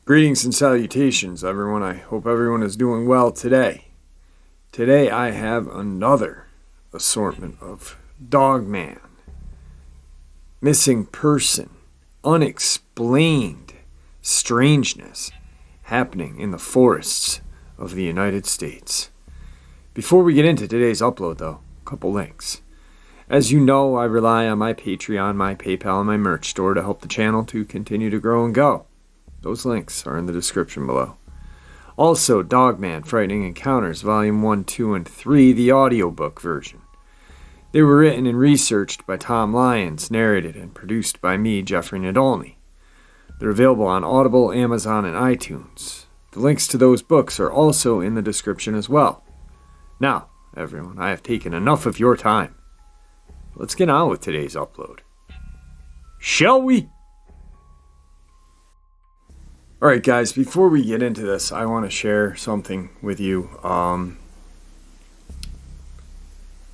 Greetings and salutations, everyone. I hope everyone is doing well today. Today I have another assortment of Dogman, missing person, unexplained strangeness happening in the forests of the United States. Before we get into today's upload, though, a couple links. As you know, I rely on my Patreon, my PayPal, and my merch store to help the channel to continue to grow and go. Those links are in the description below. Also, Dogman Frightening Encounters, Volume 1, 2, and 3, the audiobook version. They were written and researched by Tom Lyons, narrated and produced by me, Jeffrey Nadolny. They're available on Audible, Amazon, and iTunes. The links to those books are also in the description as well. Now, everyone, I have taken enough of your time. Let's get on with today's upload. Shall we? Alright guys, before we get into this, I want to share something with you.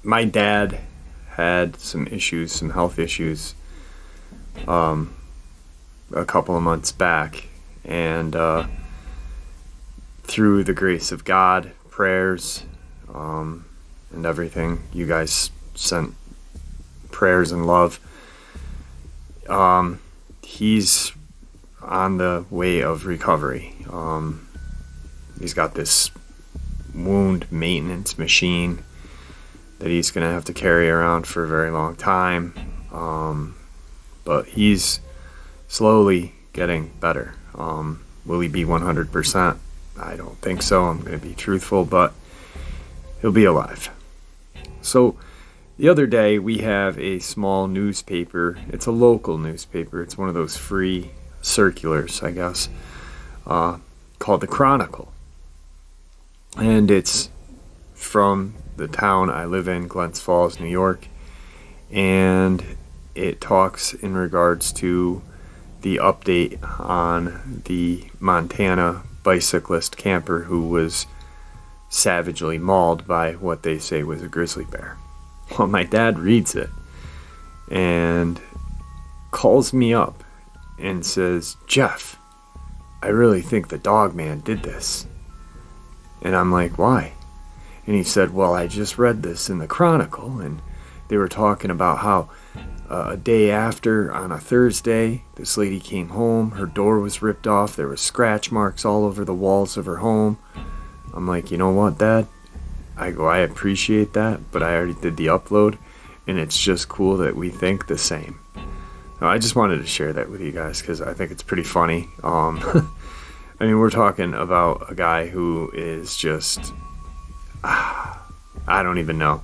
My dad had some issues, some health issues, a couple of months back, and through the grace of God, prayers, and everything, you guys sent prayers and love, he's on the way of recovery. He's got this wound maintenance machine that he's going to have to carry around for a very long time, but he's slowly getting better. Will he be 100%? I don't think so. I'm going to be truthful, but he'll be alive. So the other day we have a small newspaper. It's a local newspaper. It's one of those free circulars, I guess, called the Chronicle, and it's from the town I live in, Glens Falls, New York, and it talks in regards to the update on the Montana bicyclist camper who was savagely mauled by what they say was a grizzly bear. Well, my dad reads it and calls me up and says, "Jeff, I really think the Dogman did this." And I'm like, "Why?" And he said, "Well, I just read this in the Chronicle, and they were talking about how a day after, on a Thursday, this lady came home, her door was ripped off, there were scratch marks all over the walls of her home." I'm like, "You know what, Dad?" I go, "I appreciate that, but I already did the upload, and it's just cool that we think the same." I just wanted to share that with you guys because I think it's pretty funny. I mean, we're talking about a guy who is just, I don't even know.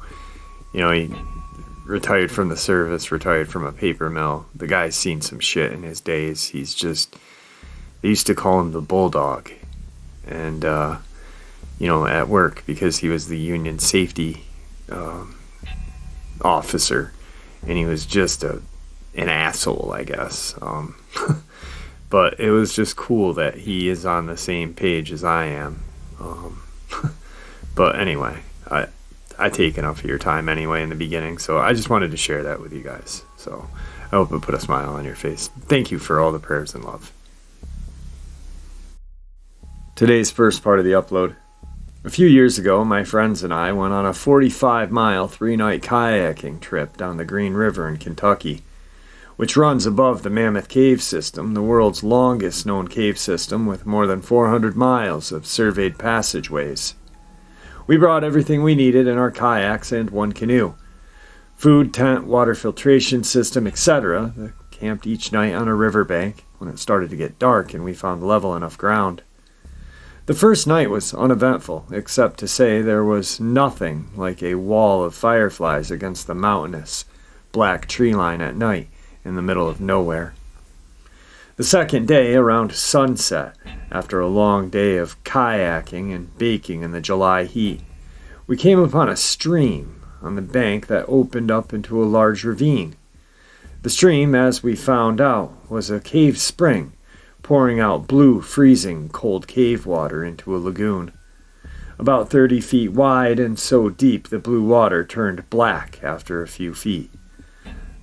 You know, he retired from the service, retired from a paper mill. The guy's seen some shit in his days. He's just, they used to call him the Bulldog. And, you know, at work, because he was the union safety officer. And he was just an asshole, I guess. But it was just cool that he is on the same page as I am. But anyway, I take enough of your time anyway in the beginning, so I just wanted to share that with you guys. So I hope it put a smile on your face. Thank you for all the prayers and love. Today's first part of the upload. A few years ago, my friends and I went on a 45-mile, 3-night kayaking trip down the Green River in Kentucky, which runs above the Mammoth Cave System, the world's longest known cave system with more than 400 miles of surveyed passageways. We brought everything we needed in our kayaks and one canoe. Food, tent, water filtration system, etc. We camped each night on a riverbank when it started to get dark and we found level enough ground. The first night was uneventful, except to say there was nothing like a wall of fireflies against the mountainous, black tree line at night in the middle of nowhere. The second day, around sunset, after a long day of kayaking and baking in the July heat, we came upon a stream on the bank that opened up into a large ravine. The stream, as we found out, was a cave spring, pouring out blue, freezing, cold cave water into a lagoon. about 30 feet wide and so deep the blue water turned black after a few feet.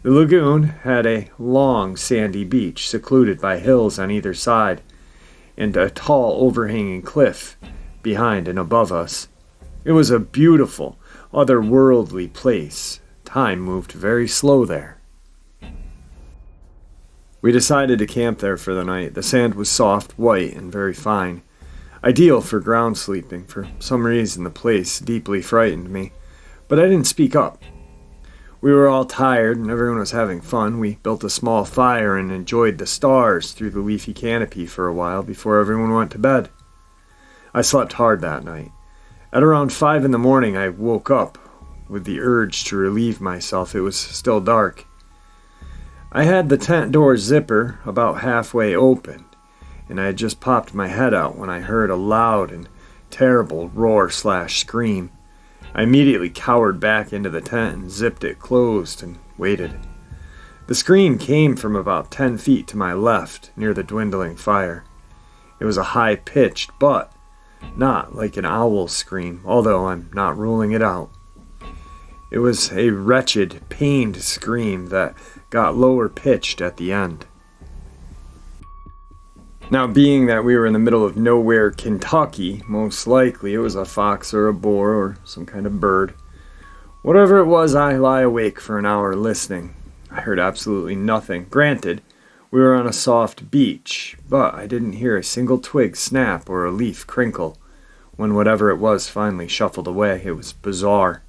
The lagoon had a long sandy beach secluded by hills on either side and a tall overhanging cliff behind and above us. It was a beautiful, otherworldly place. Time moved very slow there. We decided to camp there for the night. The sand was soft, white, and very fine. Ideal for ground sleeping. For some reason, the place deeply frightened me, but I didn't speak up. We were all tired and everyone was having fun. We built a small fire and enjoyed the stars through the leafy canopy for a while before everyone went to bed. I slept hard that night. At around 5 in the morning, I woke up with the urge to relieve myself. It was still dark. I had the tent door zipper about halfway open, and I had just popped my head out when I heard a loud and terrible roar/scream. I immediately cowered back into the tent and zipped it closed and waited. The scream came from about 10 feet to my left, near the dwindling fire. It was a high-pitched, but not like an owl's scream, although I'm not ruling it out. It was a wretched, pained scream that got lower-pitched at the end. Now, being that we were in the middle of nowhere, Kentucky, most likely it was a fox or a boar or some kind of bird. Whatever it was, I lie awake for an hour listening. I heard absolutely nothing. Granted, we were on a soft beach, but I didn't hear a single twig snap or a leaf crinkle when whatever it was finally shuffled away. It was bizarre.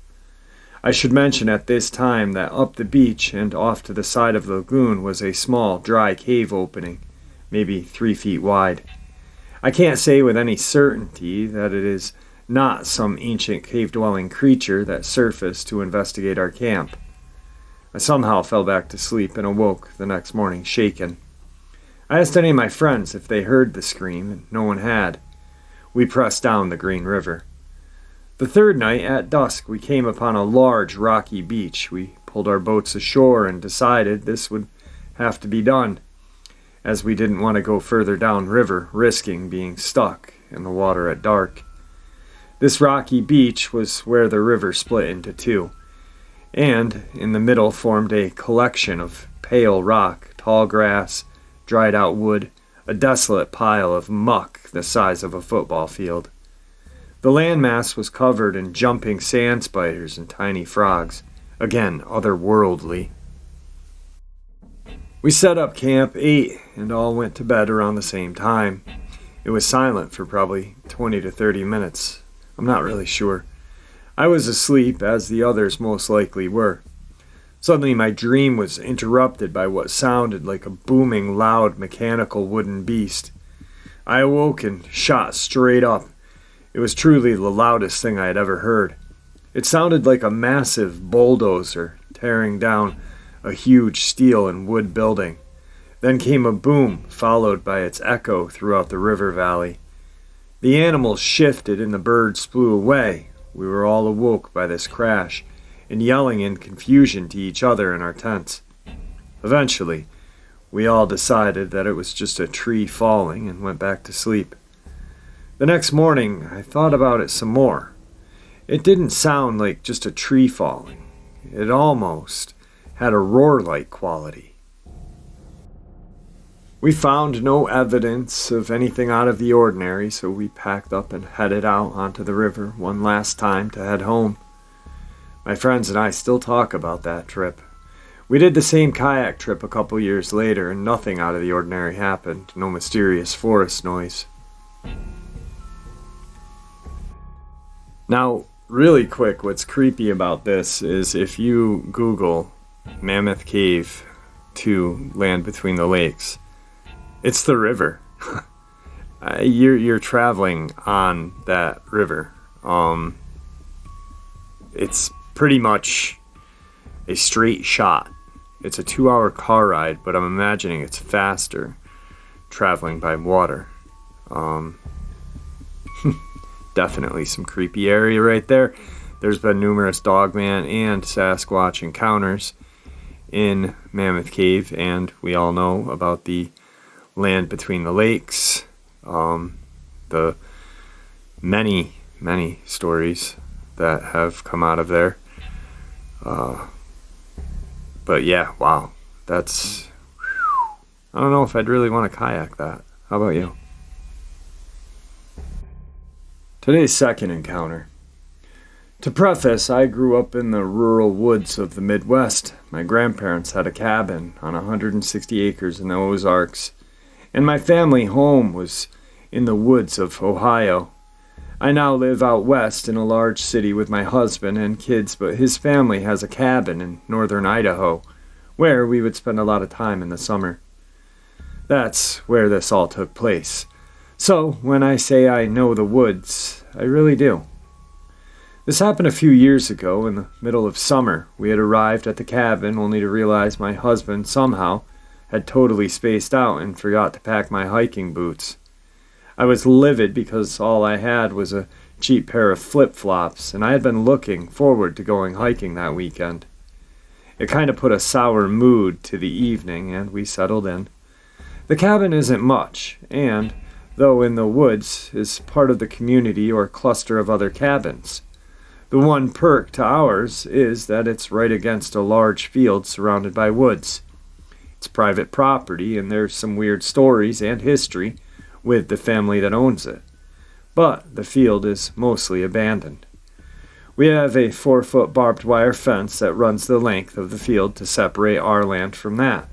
I should mention at this time that up the beach and off to the side of the lagoon was a small, dry cave opening, maybe 3 feet wide. I can't say with any certainty that it is not some ancient cave-dwelling creature that surfaced to investigate our camp. I somehow fell back to sleep and awoke the next morning shaken. I asked any of my friends if they heard the scream, and no one had. We pressed down the Green River. The third night, at dusk, we came upon a large rocky beach. We pulled our boats ashore and decided this would have to be done, as we didn't want to go further downriver, risking being stuck in the water at dark. This rocky beach was where the river split into two, and in the middle formed a collection of pale rock, tall grass, dried-out wood, a desolate pile of muck the size of a football field. The landmass was covered in jumping sand spiders and tiny frogs, again otherworldly. We set up camp, ate, and all went to bed around the same time. It was silent for probably 20 to 30 minutes. I'm not really sure. I was asleep, as the others most likely were. Suddenly my dream was interrupted by what sounded like a booming, loud, mechanical wooden beast. I awoke and shot straight up. It was truly the loudest thing I had ever heard. It sounded like a massive bulldozer tearing down a huge steel and wood building. Then came a boom, followed by its echo throughout the river valley. The animals shifted and the birds flew away. We were all awoke by this crash and yelling in confusion to each other in our tents. Eventually, we all decided that it was just a tree falling and went back to sleep. The next morning, I thought about it some more. It didn't sound like just a tree falling. It almost had a roar-like quality. We found no evidence of anything out of the ordinary, so we packed up and headed out onto the river one last time to head home. My friends and I still talk about that trip. We did the same kayak trip a couple years later, and nothing out of the ordinary happened. No mysterious forest noise. Now, really quick, what's creepy about this is if you Google Mammoth Cave 2 Land Between the Lakes, it's the river. You're traveling on that river. It's pretty much a straight shot. It's a 2-hour car ride, but I'm imagining it's faster traveling by water. Definitely some creepy area right there. There's been numerous Dogman and Sasquatch encounters in Mammoth Cave, and we all know about the Land Between the Lakes, the many many stories that have come out of there. But yeah, wow. That's... I don't know if I'd really want to kayak that. How about you? Today's second encounter. To preface, I grew up in the rural woods of the Midwest. My grandparents had a cabin on 160 acres in the Ozarks, and my family home was in the woods of Ohio. I now live out west in a large city with my husband and kids, but his family has a cabin in northern Idaho, where we would spend a lot of time in the summer. That's where this all took place. So, when I say I know the woods, I really do. This happened a few years ago in the middle of summer. We had arrived at the cabin only to realize my husband somehow had totally spaced out and forgot to pack my hiking boots. I was livid because all I had was a cheap pair of flip-flops, and I had been looking forward to going hiking that weekend. It kind of put a sour mood to the evening, and we settled in. The cabin isn't much, and, though in the woods, is part of the community or cluster of other cabins. The one perk to ours is that it's right against a large field surrounded by woods. It's private property, and there's some weird stories and history with the family that owns it. But the field is mostly abandoned. We have a 4-foot barbed wire fence that runs the length of the field to separate our land from that.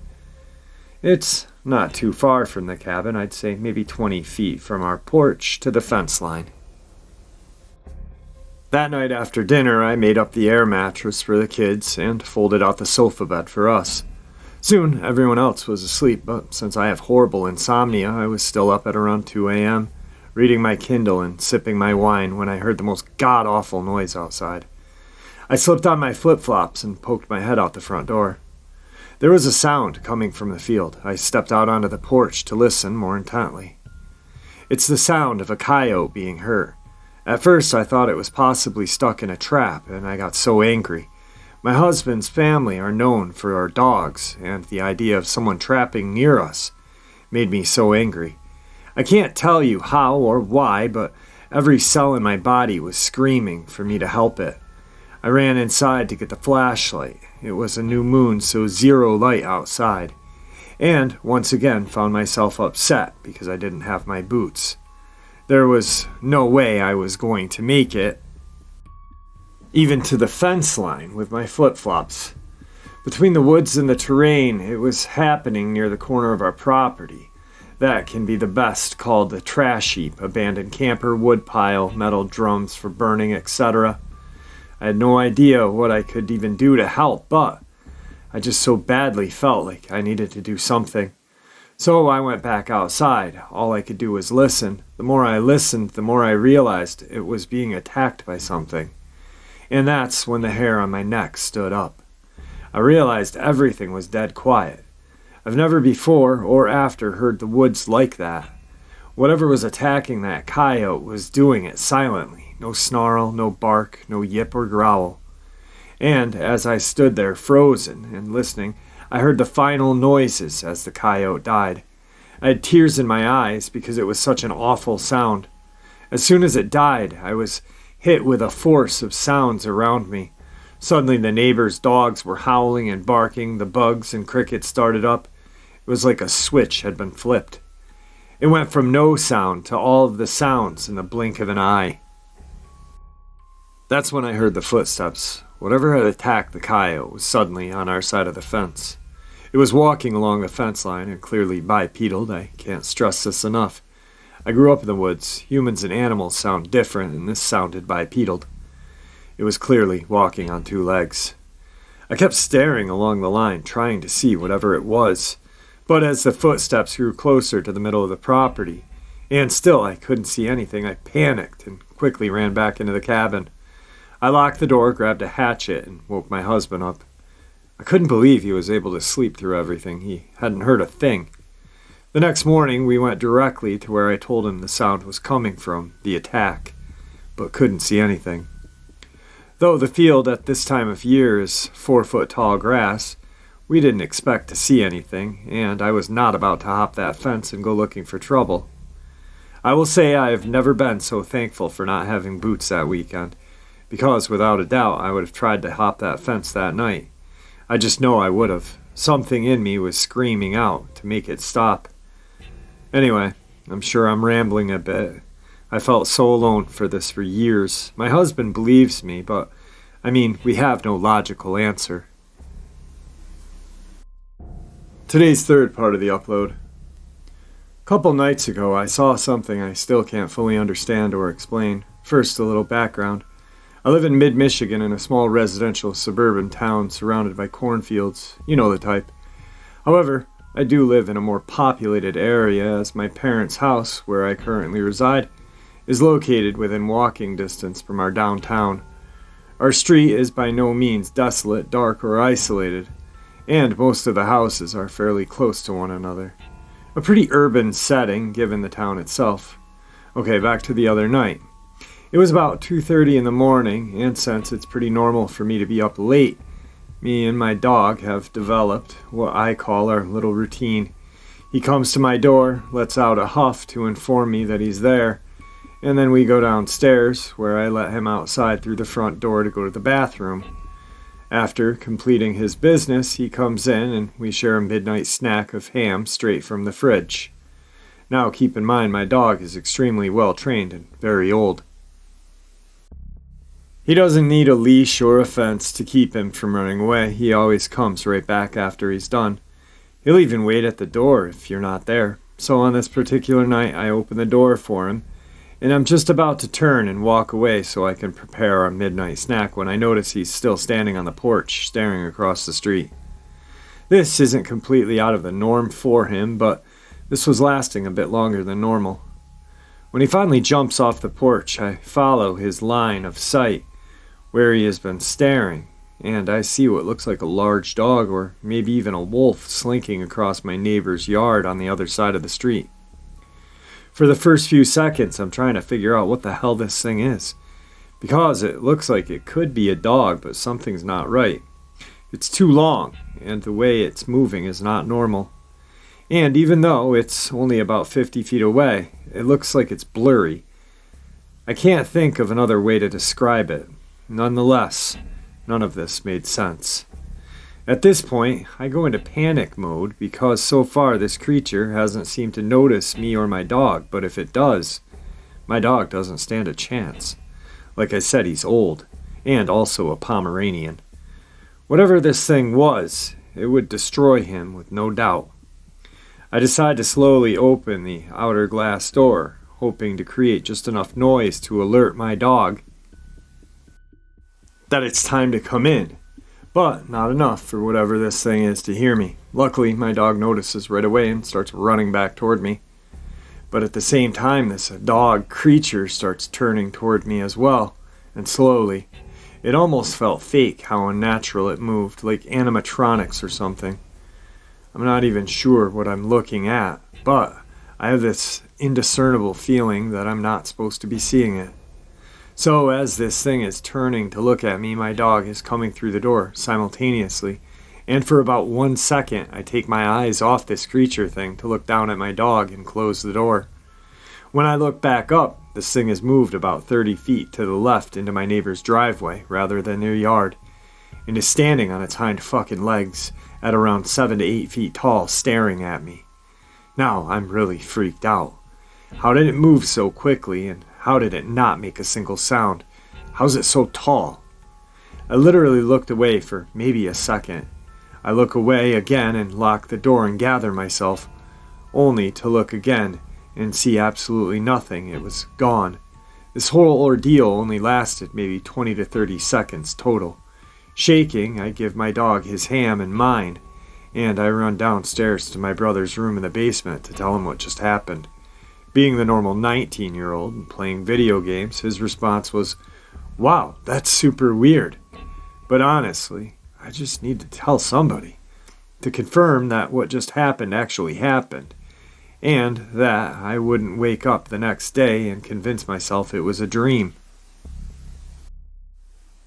It's not too far from the cabin, I'd say maybe 20 feet from our porch to the fence line. That night after dinner, I made up the air mattress for the kids and folded out the sofa bed for us. Soon, everyone else was asleep, but since I have horrible insomnia, I was still up at around 2 a.m., reading my Kindle and sipping my wine when I heard the most god-awful noise outside. I slipped on my flip-flops and poked my head out the front door. There was a sound coming from the field. I stepped out onto the porch to listen more intently. It's the sound of a coyote being hurt. At first, I thought it was possibly stuck in a trap, and I got so angry. My husband's family are known for our dogs, and the idea of someone trapping near us made me so angry. I can't tell you how or why, but every cell in my body was screaming for me to help it. I ran inside to get the flashlight. It was a new moon, so zero light outside. And, once again, found myself upset because I didn't have my boots. There was no way I was going to make it, even to the fence line with my flip-flops. Between the woods and the terrain, it was happening near the corner of our property. That can be the best called the trash heap, abandoned camper, woodpile, metal drums for burning, etc. I had no idea what I could even do to help, but I just so badly felt like I needed to do something. So I went back outside. All I could do was listen. The more I listened, the more I realized it was being attacked by something. And that's when the hair on my neck stood up. I realized everything was dead quiet. I've never before or after heard the woods like that. Whatever was attacking that coyote was doing it silently. No snarl, no bark, no yip or growl. And as I stood there frozen and listening, I heard the final noises as the coyote died. I had tears in my eyes because it was such an awful sound. As soon as it died, I was hit with a force of sounds around me. Suddenly the neighbors' dogs were howling and barking, the bugs and crickets started up. It was like a switch had been flipped. It went from no sound to all of the sounds in the blink of an eye. That's when I heard the footsteps. Whatever had attacked the coyote was suddenly on our side of the fence. It was walking along the fence line and clearly bipedal. I can't stress this enough. I grew up in the woods. Humans and animals sound different, and this sounded bipedal. It was clearly walking on 2 legs. I kept staring along the line, trying to see whatever it was. But as the footsteps grew closer to the middle of the property, and still I couldn't see anything, I panicked and quickly ran back into the cabin. I locked the door, grabbed a hatchet, and woke my husband up. I couldn't believe he was able to sleep through everything. He hadn't heard a thing. The next morning, we went directly to where I told him the sound was coming from, the attack, but couldn't see anything. Though the field at this time of year is 4-foot tall grass, we didn't expect to see anything, and I was not about to hop that fence and go looking for trouble. I will say I have never been so thankful for not having boots that weekend, because without a doubt I would have tried to hop that fence that night. I just know I would have. Something in me was screaming out to make it stop. Anyway, I'm sure I'm rambling a bit. I felt so alone for this for years. My husband believes me, but we have no logical answer. Today's third part of the upload. A couple nights ago, I saw something I still can't fully understand or explain. First, a little background. I live in mid-Michigan in a small residential suburban town surrounded by cornfields. You know the type. However, I do live in a more populated area as my parents' house, where I currently reside, is located within walking distance from our downtown. Our street is by no means desolate, dark, or isolated, and most of the houses are fairly close to one another. A pretty urban setting given the town itself. Okay, back to the other night. It was about 2:30 in the morning, and since it's pretty normal for me to be up late, me and my dog have developed what I call our little routine. He comes to my door, lets out a huff to inform me that he's there, and then we go downstairs, where I let him outside through the front door to go to the bathroom. After completing his business, he comes in and we share a midnight snack of ham straight from the fridge. Now keep in mind my dog is extremely well trained and very old. He doesn't need a leash or a fence to keep him from running away. He always comes right back after he's done. He'll even wait at the door if you're not there. So on this particular night, I open the door for him, and I'm just about to turn and walk away so I can prepare our midnight snack when I notice he's still standing on the porch, staring across the street. This isn't completely out of the norm for him, but this was lasting a bit longer than normal. When he finally jumps off the porch, I follow his line of sight where he has been staring, and I see what looks like a large dog or maybe even a wolf slinking across my neighbor's yard on the other side of the street. For the first few seconds, I'm trying to figure out what the hell this thing is, because it looks like it could be a dog, but something's not right. It's too long, and the way it's moving is not normal. And even though it's only about 50 feet away, it looks like it's blurry. I can't think of another way to describe it. Nonetheless, none of this made sense. At this point, I go into panic mode because so far this creature hasn't seemed to notice me or my dog, but if it does, my dog doesn't stand a chance. Like I said, he's old, and also a Pomeranian. Whatever this thing was, it would destroy him with no doubt. I decide to slowly open the outer glass door, hoping to create just enough noise to alert my dog that it's time to come in, but not enough for whatever this thing is to hear me. Luckily, my dog notices right away and starts running back toward me. But at the same time, this dog creature starts turning toward me as well, and slowly. It almost felt fake how unnatural it moved, like animatronics or something. I'm not even sure what I'm looking at, but I have this indiscernible feeling that I'm not supposed to be seeing it. So as this thing is turning to look at me, my dog is coming through the door simultaneously, and for about 1 second I take my eyes off this creature thing to look down at my dog and close the door. When I look back up, this thing has moved about 30 feet to the left into my neighbor's driveway rather than their yard, and is standing on its hind fucking legs at around 7 to 8 feet tall, staring at me. Now I'm really freaked out. How did it move so quickly, and how did it not make a single sound? How's it so tall? I literally looked away for maybe a second. I look away again and lock the door and gather myself, only to look again and see absolutely nothing. It was gone. This whole ordeal only lasted maybe 20 to 30 seconds total. Shaking, I give my dog his ham and mine, and I run downstairs to my brother's room in the basement to tell him what just happened. Being the normal 19-year-old and playing video games, his response was, "Wow, that's super weird." But honestly, I just need to tell somebody to confirm that what just happened actually happened, and that I wouldn't wake up the next day and convince myself it was a dream.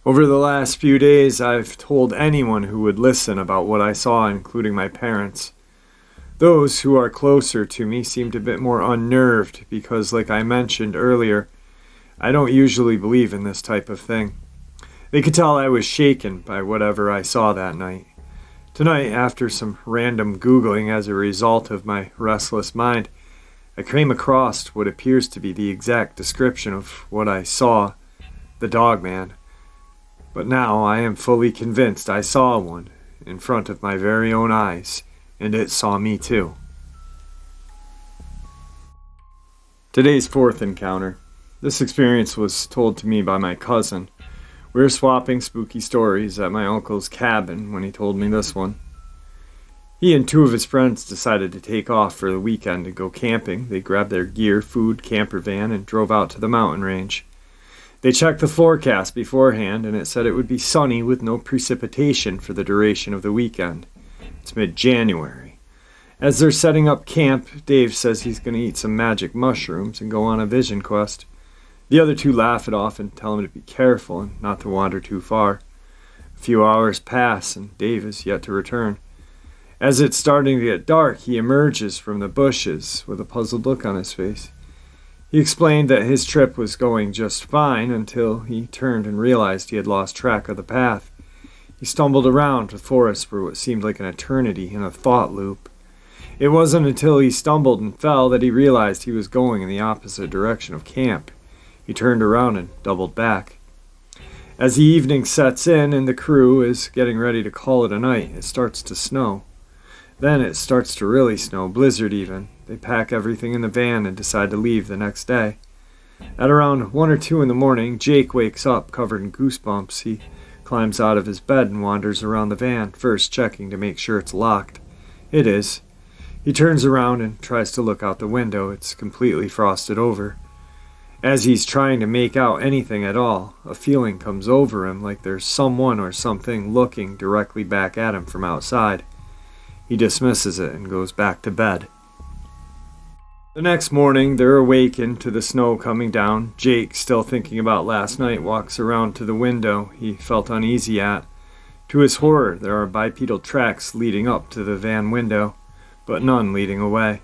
Over the last few days, I've told anyone who would listen about what I saw, including my parents. Those who are closer to me seemed a bit more unnerved because, like I mentioned earlier, I don't usually believe in this type of thing. They could tell I was shaken by whatever I saw that night. Tonight, after some random Googling as a result of my restless mind, I came across what appears to be the exact description of what I saw, the Dogman. But now I am fully convinced I saw one in front of my very own eyes, and it saw me too. Today's fourth encounter. This experience was told to me by my cousin. We were swapping spooky stories at my uncle's cabin when he told me this one. He and two of his friends decided to take off for the weekend to go camping. They grabbed their gear, food, camper van, and drove out to the mountain range. They checked the forecast beforehand, and it said it would be sunny with no precipitation for the duration of the weekend. It's mid-January. As they're setting up camp, Dave says he's going to eat some magic mushrooms and go on a vision quest. The other two laugh it off and tell him to be careful and not to wander too far. A few hours pass, and Dave is yet to return. As it's starting to get dark, he emerges from the bushes with a puzzled look on his face. He explained that his trip was going just fine until he turned and realized he had lost track of the path. He stumbled around the forest for what seemed like an eternity in a thought loop. It wasn't until he stumbled and fell that he realized he was going in the opposite direction of camp. He turned around and doubled back. As the evening sets in and the crew is getting ready to call it a night, it starts to snow. Then it starts to really snow, blizzard even. They pack everything in the van and decide to leave the next day. At around 1 or 2 in the morning, Jake wakes up covered in goosebumps. He climbs out of his bed and wanders around the van, first checking to make sure it's locked. It is. He turns around and tries to look out the window. It's completely frosted over. As he's trying to make out anything at all, a feeling comes over him like there's someone or something looking directly back at him from outside. He dismisses it and goes back to bed. The next morning, they're awakened to the snow coming down. Jake, still thinking about last night, walks around to the window he felt uneasy at. To his horror, there are bipedal tracks leading up to the van window, but none leading away.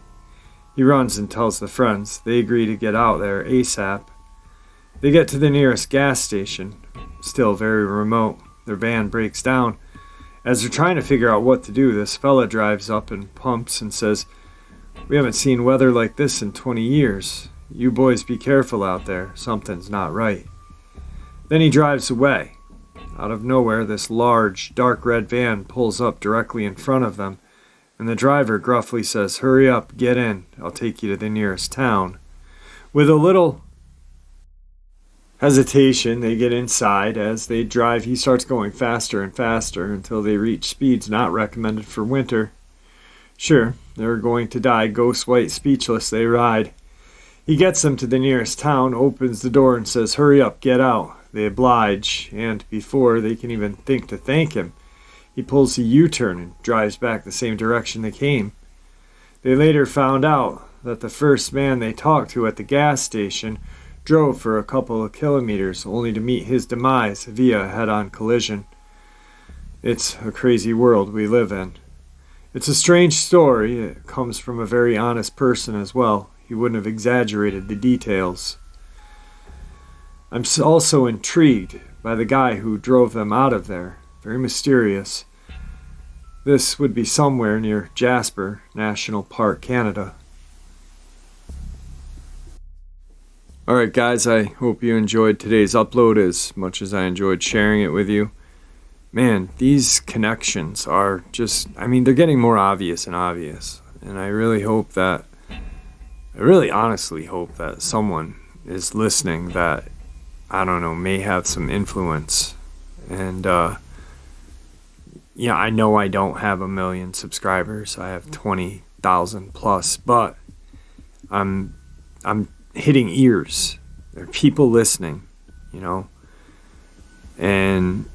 He runs and tells the friends. They agree to get out there ASAP. They get to the nearest gas station, still very remote. Their van breaks down. As they're trying to figure out what to do, this fella drives up and pumps and says, "We haven't seen weather like this in 20 years. You boys be careful out there. Something's not right." Then he drives away. Out of nowhere, this large, dark red van pulls up directly in front of them, and the driver gruffly says, "Hurry up, get in. I'll take you to the nearest town." With a little hesitation, they get inside. As they drive, he starts going faster and faster until they reach speeds not recommended for winter. Sure, they're going to die, ghost white, speechless, they ride. He gets them to the nearest town, opens the door and says, "Hurry up, get out." They oblige, and before they can even think to thank him, he pulls a U-turn and drives back the same direction they came. They later found out that the first man they talked to at the gas station drove for a couple of kilometers only to meet his demise via a head-on collision. It's a crazy world we live in. It's a strange story. It comes from a very honest person as well. He wouldn't have exaggerated the details. I'm also intrigued by the guy who drove them out of there. Very mysterious. This would be somewhere near Jasper National Park, Canada. Alright guys, I hope you enjoyed today's upload as much as I enjoyed sharing it with you. Man, these connections are just, they're getting more obvious and obvious. And I really honestly hope that someone is listening that, may have some influence. And, I know I don't have 1 million subscribers. I have 20,000 plus, but I'm hitting ears. There are people listening, and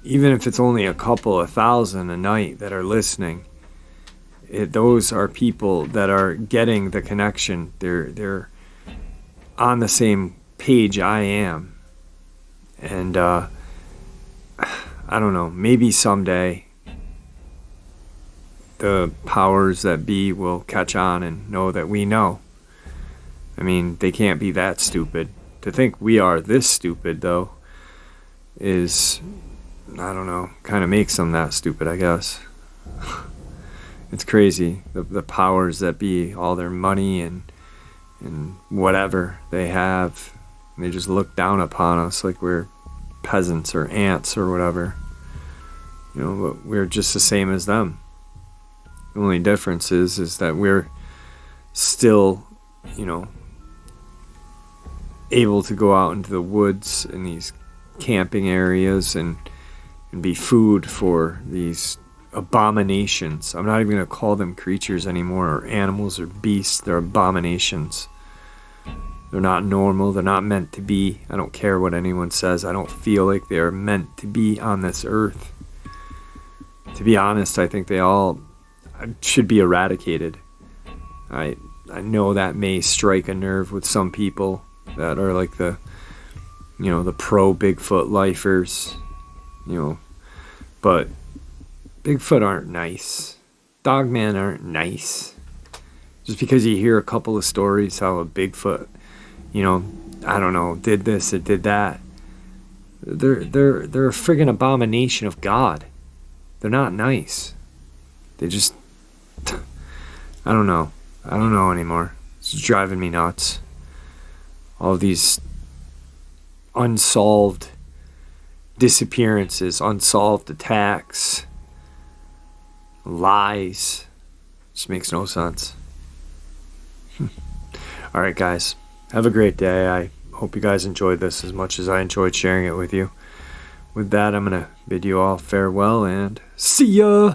even if it's only a couple of thousand a night that are listening, those are people that are getting the connection. They're on the same page I am, and I don't know, maybe someday the powers that be will catch on and know that we know. I mean, they can't be that stupid. To think we are this stupid, though, is, I don't know, kind of makes them that stupid, I guess. It's crazy. The powers that be, all their money and whatever they have, they just look down upon us like we're peasants or ants or whatever. You know, but we're just the same as them. The only difference is that we're still, you know, able to go out into the woods and these camping areas and be food for these abominations. I'm not even going to call them creatures anymore, or animals or beasts. They're abominations. They're not normal. They're not meant to be. I don't care what anyone says. I don't feel like they're meant to be on this earth. To be honest, I think they all should be eradicated. I know that may strike a nerve with some people that are like the pro Bigfoot lifers, but Bigfoot aren't nice. Dogman aren't nice. Just because you hear a couple of stories how a Bigfoot, I don't know, did this or did that. They're a friggin' abomination of God. They're not nice. They just, I don't know anymore. It's driving me nuts. All of these unsolved disappearances, unsolved attacks, lies. Just makes no sense. All right, guys. Have a great day. I hope you guys enjoyed this as much as I enjoyed sharing it with you. With that, I'm going to bid you all farewell and see ya!